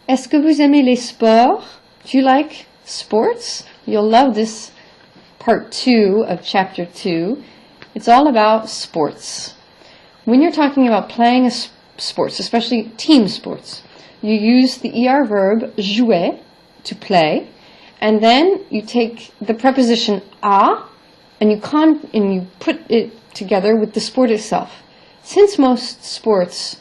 Est-ce que vous aimez les sports? Do you like sports? You'll love this part 2 of chapter 2. It's all about sports. When you're talking about playing sports, especially team sports, you use the ER verb jouer, to play, and then you take the preposition a and you put it together with the sport itself. Since most sports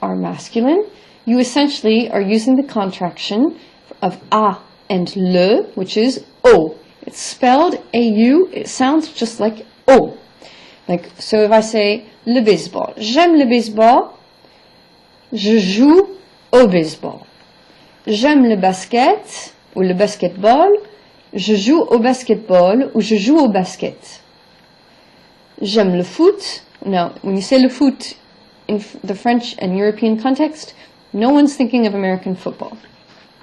are masculine, you essentially are using the contraction of a and le, which is o. It's spelled au, it sounds just like o. Like, so if I say le baseball, j'aime le baseball, je joue au baseball. J'aime le basket, ou le basketball, je joue au basketball, ou je joue au basket. J'aime le foot. Now, when you say le foot in the French and European context, no one's thinking of American football.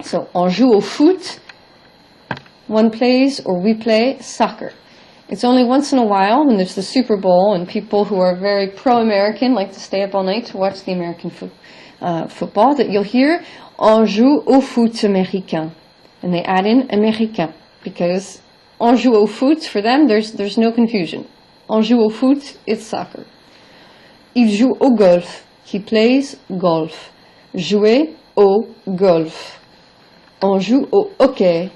So, on joue au foot, one plays or we play soccer. It's only once in a while when there's the Super Bowl and people who are very pro-American like to stay up all night to watch the American football that you'll hear on joue au foot américain. And they add in américain because on joue au foot, for them, there's no confusion. On joue au foot, it's soccer. Il joue au golf. He plays golf. Jouer au golf. On joue au hockey.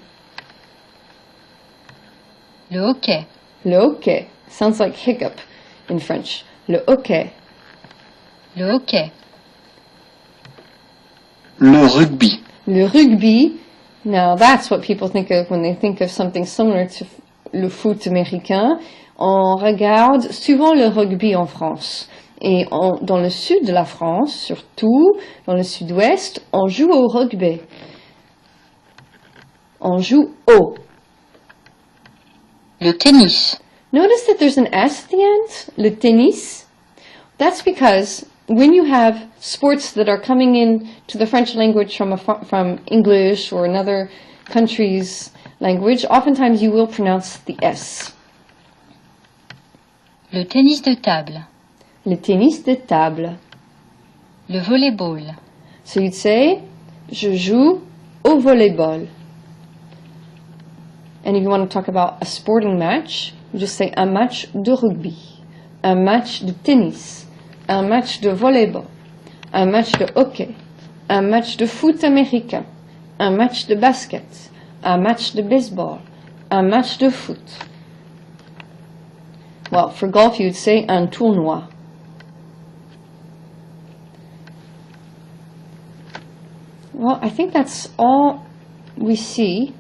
Le hockey. Le hockey. Sounds like hiccup in French. Le hockey. Le hockey. Le rugby. Le rugby. Now that's what people think of when they think of something similar to le foot américain. On regarde souvent le rugby en France. Et dans le sud de la France, surtout, dans le sud-ouest, on joue au rugby. On joue au. Le tennis. Notice that there's an S at the end, le tennis. That's because when you have sports that are coming in to the French language from English or another country's language, oftentimes you will pronounce the S. Le tennis de table. Le tennis de table. Le volleyball. So you'd say, je joue au volleyball. And if you want to talk about a sporting match, you just say un match de rugby, un match de tennis, un match de volleyball, un match de hockey, un match de foot américain, un match de basket, un match de baseball, un match de foot. Well, for golf you would say un tournoi. Well, I think that's all we see.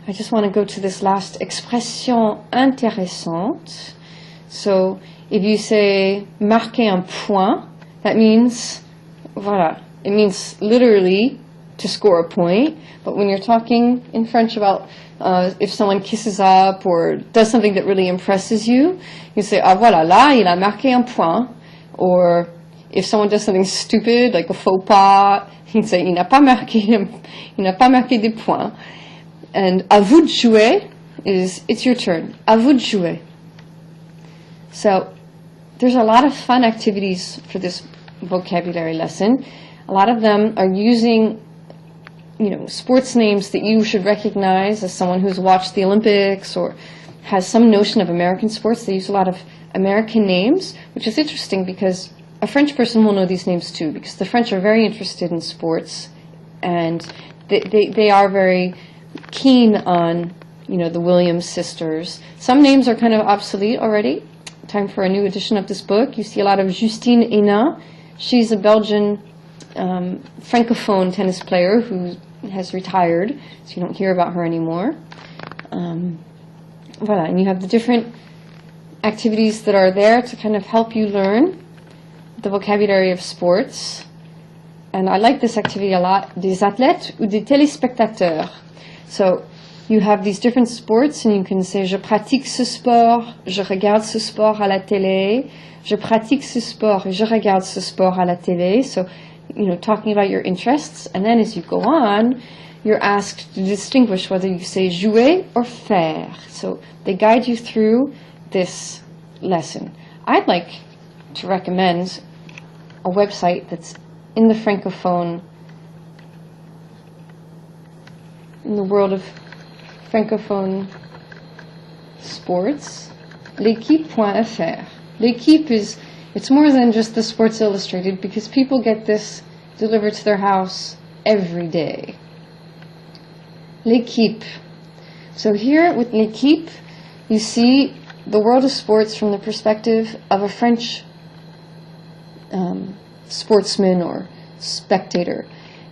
I just want to go to this last expression intéressante. So, if you say marquer un point, that means, voilà, it means literally to score a point. But when you're talking in French about if someone kisses up or does something that really impresses you, you say, ah voilà, là, il a marqué un point. Or if someone does something stupid, like a faux pas, you say, il n'a pas marqué des points. And à vous de jouer is, it's your turn. À vous de jouer. So, there's a lot of fun activities for this vocabulary lesson. A lot of them are using, sports names that you should recognize as someone who's watched the Olympics or has some notion of American sports. They use a lot of American names, which is interesting because a French person will know these names too, because the French are very interested in sports, and they are very keen on, the Williams sisters. Some names are kind of obsolete already. Time for a new edition of this book. You see a lot of Justine Henin. She's a Belgian francophone tennis player who has retired, so you don't hear about her anymore. Voilà, and you have the different activities that are there to kind of help you learn the vocabulary of sports. And I like this activity a lot, des athlètes ou des téléspectateurs. So you have these different sports and you can say je pratique ce sport, je regarde ce sport à la télé, je pratique ce sport et je regarde ce sport à la télé. So, talking about your interests, and then as you go on, you're asked to distinguish whether you say jouer or faire. So they guide you through this lesson. I'd like to recommend a website that's in the Francophone, in the world of Francophone sports. L'équipe.fr. L'équipe it's more than just the Sports Illustrated, because people get this delivered to their house every day. L'équipe. So here with L'équipe, you see the world of sports from the perspective of a French sportsman or spectator.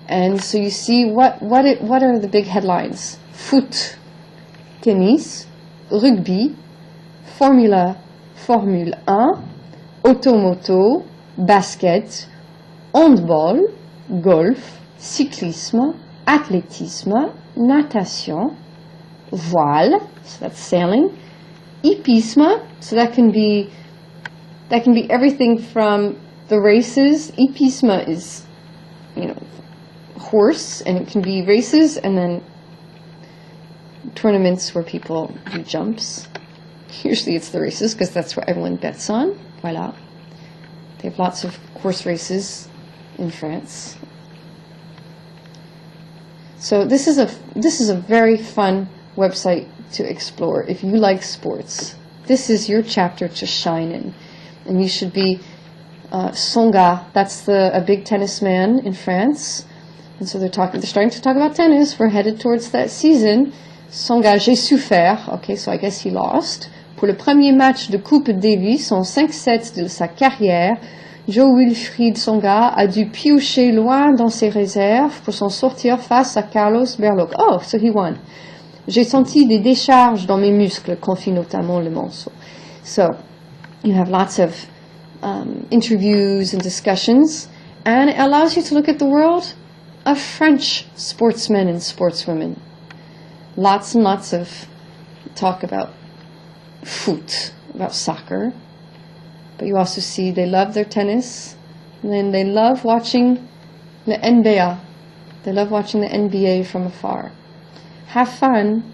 And so you see what are the big headlines? Foot, tennis, rugby, Formule 1, automoto, basket, handball, golf, cyclisme, athlétisme, natation, voile, so that's sailing, hippisme, so that can be everything from the races. Hippisme is, horse, and it can be races and then tournaments where people do jumps. Usually it's the races, because that's what everyone bets on. Voilà. They have lots of horse races in France. So this is a very fun website to explore if you like sports. This is your chapter to shine in, and you should be Tsonga. That's a big tennis man in France, and so they're starting to talk about tennis. We're headed towards that season. Tsonga, j'ai su faire. Okay, so I guess he lost. Pour le premier match de Coupe Davis en 5-7 de sa carrière, Jo-Wilfried Tsonga a dû piocher loin dans ses réserves pour s'en sortir face à Carlos Berlocq. Oh, so he won. J'ai senti des décharges dans mes muscles, confie notamment le Monceau. So, you have lots of interviews and discussions, and it allows you to look at the world of French sportsmen and sportswomen. Lots and lots of talk about foot, about soccer, but you also see they love their tennis, and then they love watching the NBA. They love watching the NBA from afar. Have fun.